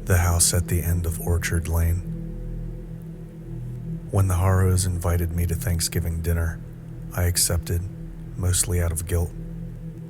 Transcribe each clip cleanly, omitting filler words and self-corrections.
The house at the end of Orchard Lane. When the Harrows invited me to Thanksgiving dinner, I accepted, mostly out of guilt.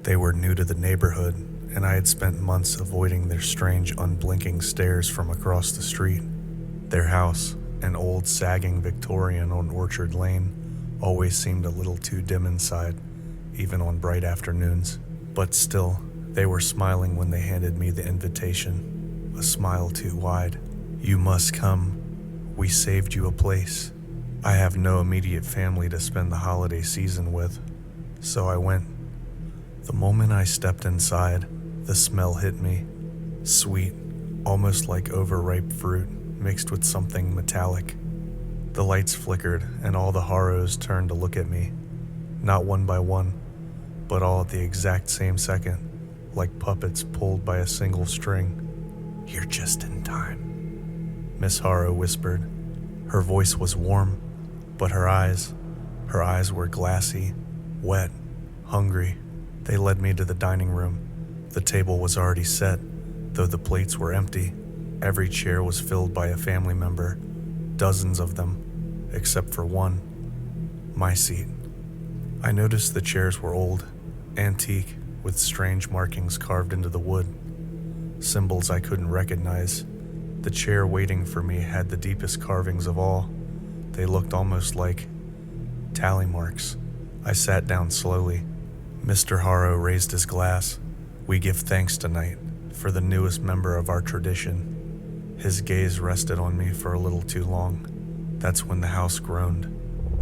They were new to the neighborhood, and I had spent months avoiding their strange, unblinking stares from across the street. Their house, an old, sagging Victorian on Orchard Lane, always seemed a little too dim inside, even on bright afternoons. But still, they were smiling when they handed me the invitation, a smile too wide. "You must come. We saved you a place." I have no immediate family to spend the holiday season with, so I went. The moment I stepped inside, the smell hit me. Sweet, almost like overripe fruit, mixed with something metallic. The lights flickered, and all the Harrows turned to look at me. Not one by one, but all at the exact same second, like puppets pulled by a single string. "You're just in time," Miss Harrow whispered. Her voice was warm, but her eyes were glassy, wet, hungry. They led me to the dining room. The table was already set, though the plates were empty. Every chair was filled by a family member, dozens of them, except for one, my seat. I noticed the chairs were old, antique, with strange markings carved into the wood, symbols I couldn't recognize. The chair waiting for me had the deepest carvings of all. They looked almost like tally marks. I sat down slowly. Mr. Harrow raised his glass. "We give thanks tonight for the newest member of our tradition." His gaze rested on me for a little too long. That's when the house groaned.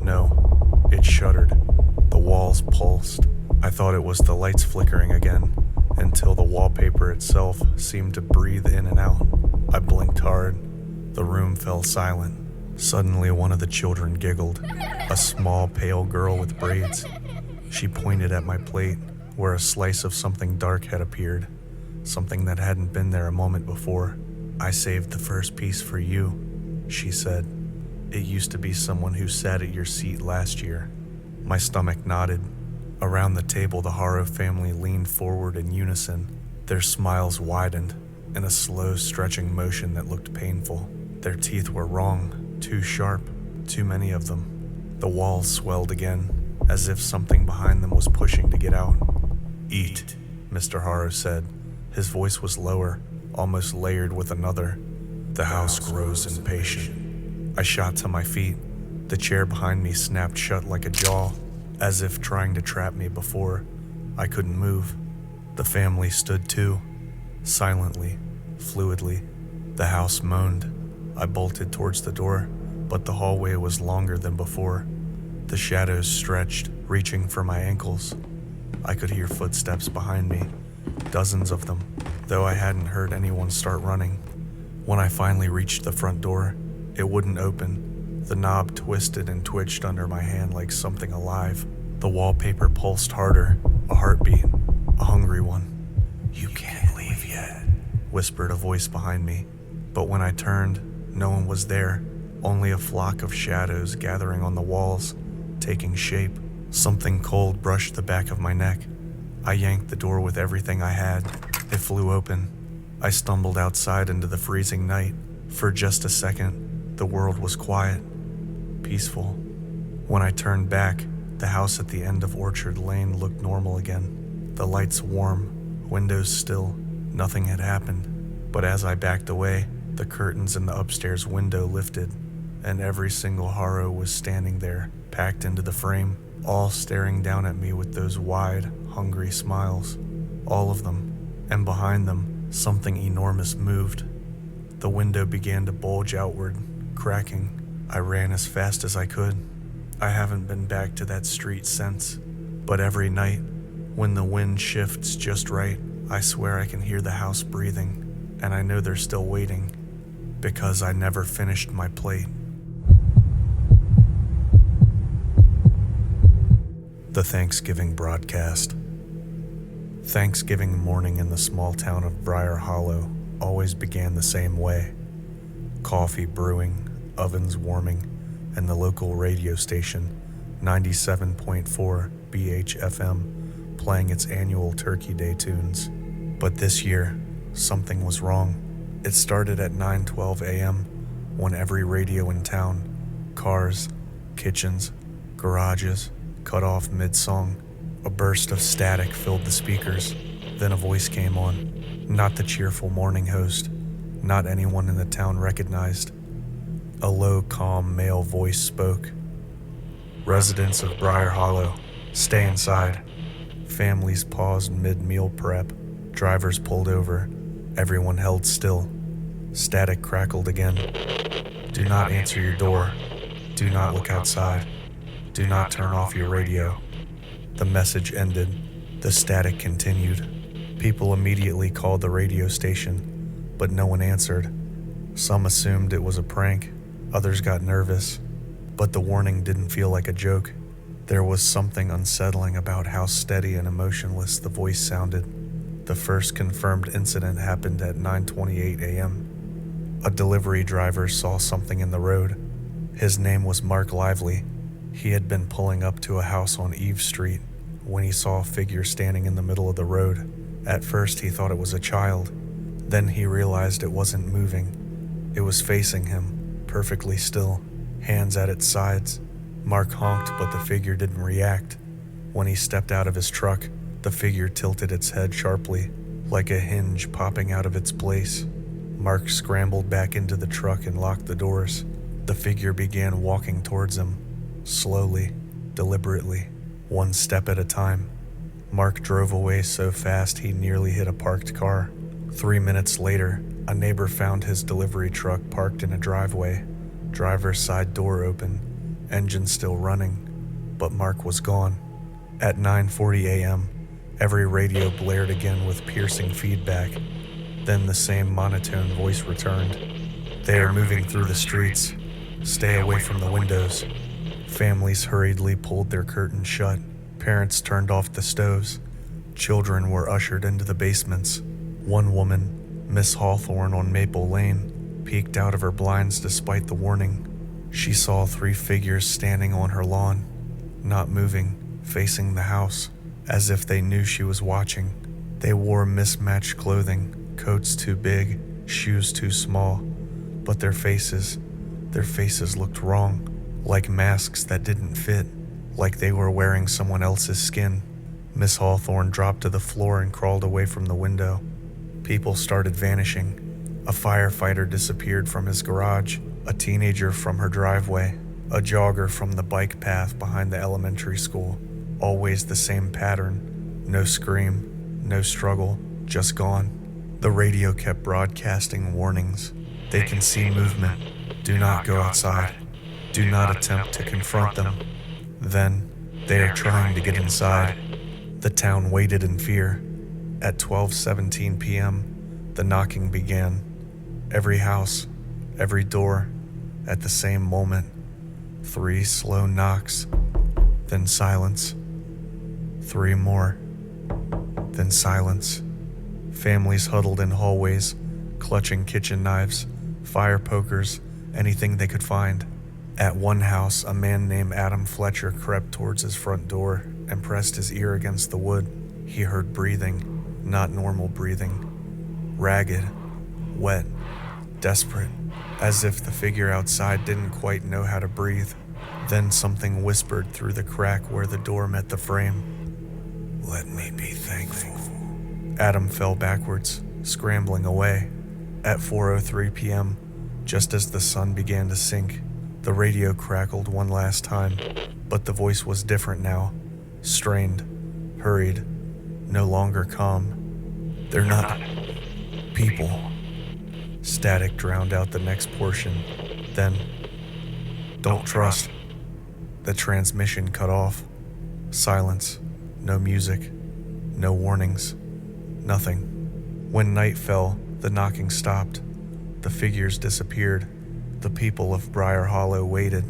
No, it shuddered. The walls pulsed. I thought it was the lights flickering again, until the wallpaper itself seemed to breathe in and out. I blinked hard. The room fell silent. Suddenly, one of the children giggled, a small, pale girl with braids. She pointed at my plate, where a slice of something dark had appeared, something that hadn't been there a moment before. "I saved the first piece for you," she said. "It used to be someone who sat at your seat last year." My stomach nodded. Around the table, the Harrow family leaned forward in unison. Their smiles widened in a slow, stretching motion that looked painful. Their teeth were wrong, too sharp, too many of them. The walls swelled again, as if something behind them was pushing to get out. "Eat," Mr. Harrow said. His voice was lower, almost layered with another. "The house grows impatient." I shot to my feet. The chair behind me snapped shut like a jaw, as if trying to trap me before I couldn't move. The family stood too, silently, fluidly. The house moaned. I bolted towards the door, but the hallway was longer than before. The shadows stretched, reaching for my ankles. I could hear footsteps behind me, dozens of them, though I hadn't heard anyone start running. When I finally reached the front door, it wouldn't open. The knob twisted and twitched under my hand like something alive. The wallpaper pulsed harder, a heartbeat, a hungry one. "You can't leave yet," whispered a voice behind me. But when I turned, no one was there, only a flock of shadows gathering on the walls, taking shape. Something cold brushed the back of my neck. I yanked the door with everything I had. It flew open. I stumbled outside into the freezing night. For just a second, the world was quiet, peaceful. When I turned back, the house at the end of Orchard Lane looked normal again. The lights warm, windows still. Nothing had happened. But as I backed away, the curtains in the upstairs window lifted, and every single Harrow was standing there, packed into the frame, all staring down at me with those wide, hungry smiles. All of them. And behind them, something enormous moved. The window began to bulge outward, cracking. I ran as fast as I could. I haven't been back to that street since, but every night, when the wind shifts just right, I swear I can hear the house breathing, and I know they're still waiting, because I never finished my plate. The Thanksgiving broadcast. Thanksgiving morning in the small town of Briar Hollow always began the same way. Coffee brewing, ovens warming, and the local radio station, 97.4 BHFM, playing its annual Turkey Day tunes. But this year, something was wrong. It started at 9:12 a.m. when every radio in town, cars, kitchens, garages, cut off mid-song. A burst of static filled the speakers. Then a voice came on, not the cheerful morning host, not anyone in the town recognized. A low, calm male voice spoke. Residents of Briar Hollow, stay inside. Families paused mid-meal prep. Drivers pulled over. Everyone held still. Static crackled again. Do not answer your door. Do not look outside. Do not turn off your radio. The message ended. The static continued. People immediately called the radio station, but no one answered. Some assumed it was a prank. Others got nervous. But the warning didn't feel like a joke. There was something unsettling about how steady and emotionless the voice sounded. The first confirmed incident happened at 9:28 a.m. A delivery driver saw something in the road. His name was Mark Lively. He had been pulling up to a house on Eve Street when he saw a figure standing in the middle of the road. At first he thought it was a child. Then he realized it wasn't moving. It was facing him, perfectly still, hands at its sides. Mark honked, but the figure didn't react. When he stepped out of his truck, the figure tilted its head sharply, like a hinge popping out of its place. Mark scrambled back into the truck and locked the doors. The figure began walking towards him, slowly, deliberately, one step at a time. Mark drove away so fast he nearly hit a parked car. 3 minutes later, a neighbor found his delivery truck parked in a driveway. Driver's side door open, engine still running, but Mark was gone. At 9:40 a.m., every radio blared again with piercing feedback. Then the same monotone voice returned. They are moving through the streets. Stay away from the windows. Families hurriedly pulled their curtains shut. Parents turned off the stoves. Children were ushered into the basements. One woman, Miss Hawthorne on Maple Lane, peeked out of her blinds despite the warning. She saw 3 figures standing on her lawn, not moving, facing the house, as if they knew she was watching. They wore mismatched clothing, coats too big, shoes too small, but their faces looked wrong, like masks that didn't fit, like they were wearing someone else's skin. Miss Hawthorne dropped to the floor and crawled away from the window. People started vanishing. A firefighter disappeared from his garage, a teenager from her driveway, a jogger from the bike path behind the elementary school. Always the same pattern. No scream, no struggle, just gone. The radio kept broadcasting warnings. They can see movement. Do not go outside. Do not attempt to confront them. Then, they are trying to get inside. The town waited in fear. At 12:17 p.m., the knocking began. Every house, every door, at the same moment. 3 slow knocks, then silence. 3 more, then silence. Families huddled in hallways, clutching kitchen knives, fire pokers, anything they could find. At one house, a man named Adam Fletcher crept towards his front door and pressed his ear against the wood. He heard breathing, not normal breathing. Ragged, wet, desperate, as if the figure outside didn't quite know how to breathe. Then something whispered through the crack where the door met the frame. Let me be thankful. Adam fell backwards, scrambling away. At 4:03 p.m., just as the sun began to sink, the radio crackled one last time, but the voice was different now. Strained, hurried, no longer calm. They're not people. Static drowned out the next portion. Then, don't trust. The transmission cut off. Silence. No music. No warnings. Nothing. When night fell, the knocking stopped. The figures disappeared. The people of Briar Hollow waited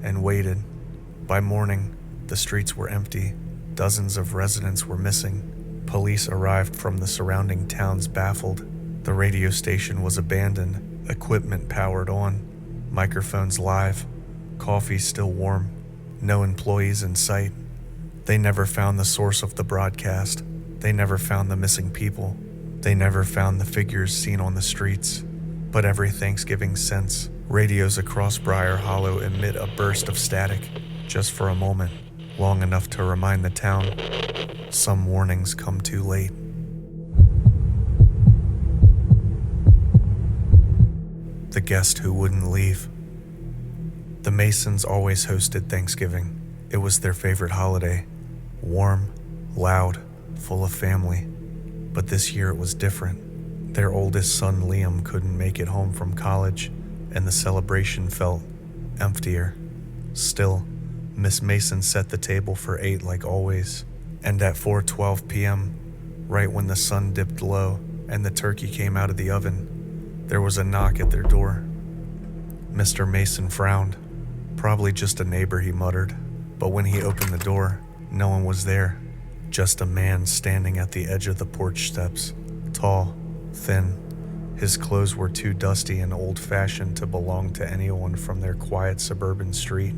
and waited. By morning, the streets were empty. Dozens of residents were missing. Police arrived from the surrounding towns baffled. The radio station was abandoned, equipment powered on, microphones live, coffee still warm, no employees in sight. They never found the source of the broadcast. They never found the missing people. They never found the figures seen on the streets. But every Thanksgiving since, radios across Briar Hollow emit a burst of static, just for a moment, long enough to remind the town some warnings come too late. The guest who wouldn't leave. The Masons always hosted Thanksgiving. It was their favorite holiday. Warm, loud, full of family. But this year it was different. Their oldest son Liam couldn't make it home from college, and the celebration felt emptier. Still, Miss Mason set the table for 8 like always, and at 4:12 p.m., right when the sun dipped low and the turkey came out of the oven, there was a knock at their door. Mr. Mason frowned. Probably just a neighbor, he muttered, but when he opened the door, no one was there. Just a man standing at the edge of the porch steps, tall, thin. His clothes were too dusty and old-fashioned to belong to anyone from their quiet suburban street.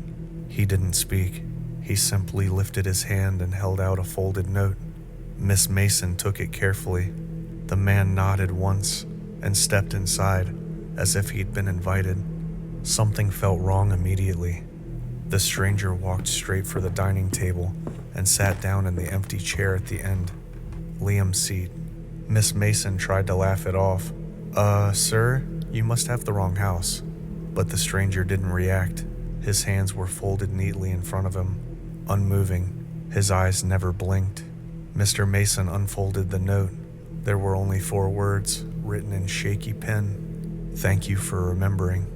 He didn't speak. He simply lifted his hand and held out a folded note. Miss Mason took it carefully. The man nodded once and stepped inside as if he'd been invited. Something felt wrong immediately. The stranger walked straight for the dining table and sat down in the empty chair at the end, Liam's seat. Miss Mason tried to laugh it off. Sir, you must have the wrong house." But the stranger didn't react. His hands were folded neatly in front of him, unmoving. His eyes never blinked. Mr. Mason unfolded the note. There were only 4 words, written in shaky pen. "Thank you for remembering."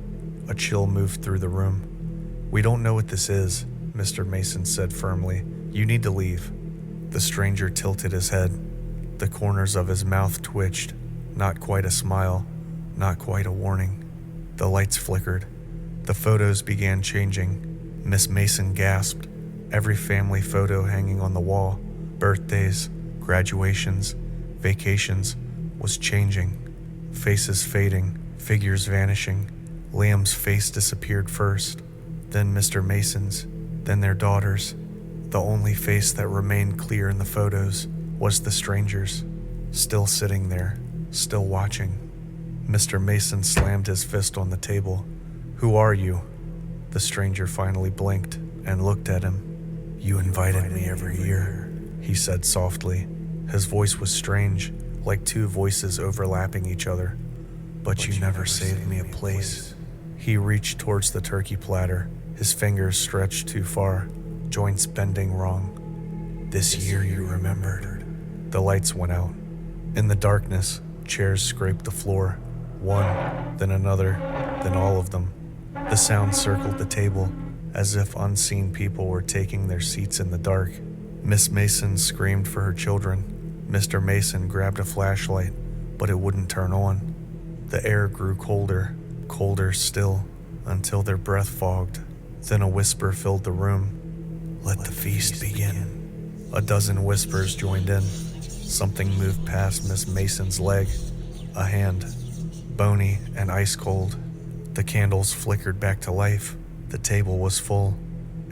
A chill moved through the room. "We don't know what this is," Mr. Mason said firmly. "You need to leave." The stranger tilted his head. The corners of his mouth twitched. Not quite a smile, not quite a warning. The lights flickered. The photos began changing. Miss Mason gasped. Every family photo hanging on the wall, birthdays, graduations, vacations, was changing. Faces fading, figures vanishing. Liam's face disappeared first, then Mr. Mason's, then their daughter's. The only face that remained clear in the photos was the stranger's, still sitting there, still watching. Mr. Mason slammed his fist on the table. "Who are you?" The stranger finally blinked and looked at him. "You invited me every year," he said softly. His voice was strange, like 2 voices overlapping each other. "But you never saved me a place." He reached towards the turkey platter, his fingers stretched too far, joints bending wrong. "This year you remembered." The lights went out. In the darkness, chairs scraped the floor, one, then another, then all of them. The sound circled the table, as if unseen people were taking their seats in the dark. Miss Mason screamed for her children. Mr. Mason grabbed a flashlight, but it wouldn't turn on. The air grew colder, colder still, until their breath fogged. Then a whisper filled the room. "Let the feast begin." A dozen whispers joined in. Something moved past Miss Mason's leg. A hand, bony and ice cold. The candles flickered back to life. The table was full.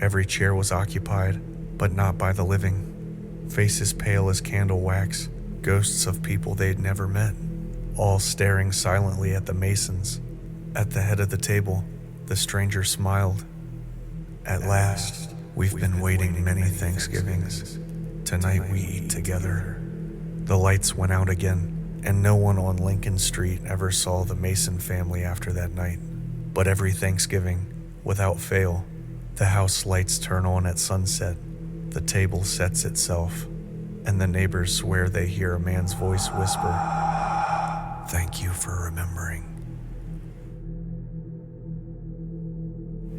Every chair was occupied, but not by the living. Faces pale as candle wax, ghosts of people they'd never met, all staring silently at the Masons. At the head of the table, the stranger smiled. "At last, we've been waiting many Thanksgivings. Tonight we eat together." The lights went out again, and no one on Lincoln Street ever saw the Mason family after that night. But every Thanksgiving, without fail, the house lights turn on at sunset, the table sets itself, and the neighbors swear they hear a man's voice whisper, "Thank you for remembering."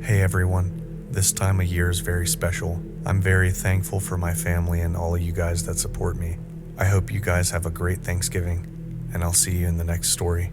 Hey everyone, this time of year is very special. I'm very thankful for my family and all of you guys that support me. I hope you guys have a great Thanksgiving, and I'll see you in the next story.